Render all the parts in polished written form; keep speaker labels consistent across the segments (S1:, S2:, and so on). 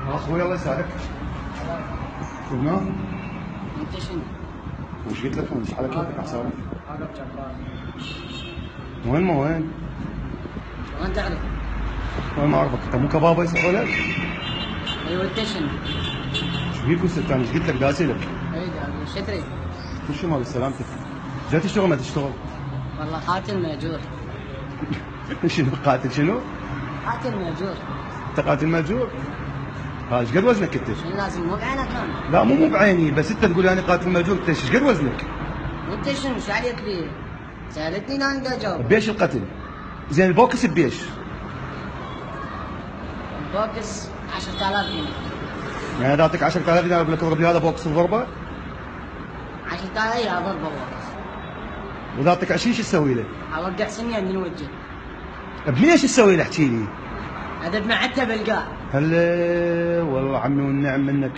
S1: اخوي الله يسعدك. شفناه؟
S2: انت شنو؟
S1: وش قلت لك؟ مش على كيفك احسن.
S2: عقب جبار.
S1: وين ما وين؟
S2: وين تعرف؟
S1: وين ما اعرفك، انت مو كبابه يصحوا لك؟
S2: ايوه انت شنو؟
S1: شو بيك وست انا ايش قلت لك داسي لك؟
S2: اي شو تريد؟
S1: شو مال سلامتك؟ جاي تشتغل ما تشتغل؟
S2: والله قاتل ماجور.
S1: شنو قاتل شنو؟
S2: قاتل ماجور.
S1: انت قاتل ماجور؟ ها ايش قد وزنك انت؟
S2: شنو لازم مو بعينك انا؟
S1: لا مو بعيني، بس انت تقول انا قاتل ماجور، انت ايش قد وزنك؟
S2: وانت شنو؟ شو عليك بيه؟ سالتني انا دا اجاوب.
S1: بيش القتل؟ زين البوكس بيش؟
S2: بوكس 10000 جنيه.
S1: يعني اذا اعطيك 10000 دينار اقول لك اضرب لي هذا بوكس الضربه؟
S2: 10000 يا ضربه بوكس.
S1: واذا اعطيك 20 شو تسوي له؟
S2: اوقع سنين من وجهه.
S1: بمية شو تسوي له احكي لي؟
S2: هذا بمعته بالقاع.
S1: هلا والله عمي والنعم منك.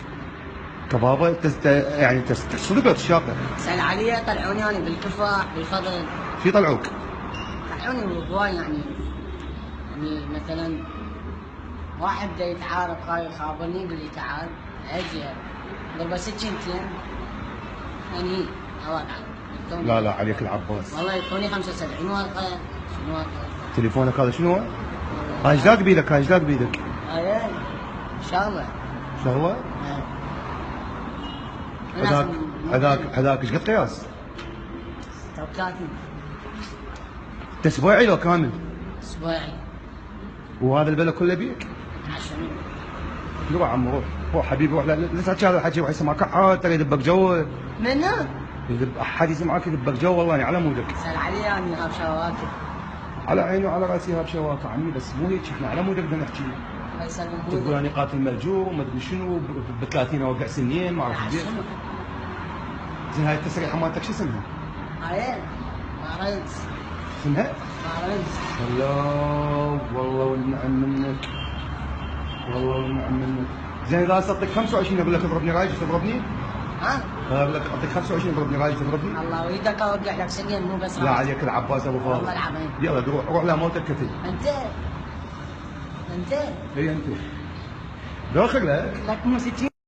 S1: كبابه يعني صدق الشاقه.
S2: سأل علي طلعوني انا بالكفاح بالفضل.
S1: شو يطلعوك؟
S2: طلعوني هواي يعني مثلا واحد بدا يتعارك هاي خابرني يقول لي تعال اجي ضربه سكينتين يعني اوقع.
S1: لا عليك العباس.
S2: والله يعطوني 75 ورقه. شنو ورقه؟
S1: تليفونك هذا شنو هو؟ هاي ايش داق بيدك؟ هاي ايش داق بيدك؟
S2: اي شغله.
S1: شغله؟ هذاك ايش قد قياس؟
S2: 33.
S1: انت اسبوعي لو كامل؟
S2: اسبوعي.
S1: وهذا البلا كله بيك؟
S2: 10.
S1: روح عمو روح حبيبي روح، لا تحكي هذا الحكي، روح يسمعك احد ترى يدبك جو.
S2: منو؟
S1: احد يسمعك يدبك جو والله على مودك.
S2: سأل علي اني هاب شواكب.
S1: على عيني وعلى راسي هاب شواكب عمي، بس مو هيك احنا على مودك بدنا نحكي.
S2: الله يسلمك.
S1: تقول انا قاتل ماجور وما ادري شنو ب 30 اوقع سنين ما اعرف قديش. زين هاي التسريحه مالتك شو اسمها؟
S2: هاي مارنز.
S1: اسمها؟
S2: مارنز.
S1: الله والله والنعم منك. والله والنعم منك. زين اذا اعطيك 25 اقول لك اضربني رايج تضربني؟
S2: ها؟
S1: اقول لك اعطيك 25 اضربني رايج تضربني؟
S2: الله ويدك اوقع لك سنين مو بس
S1: لا عليك العباس ابو فاضل.
S2: والله العظيم.
S1: يلا روح لموتك كتل.
S2: انت
S1: اي انت. داخل لك
S2: لك مو 60.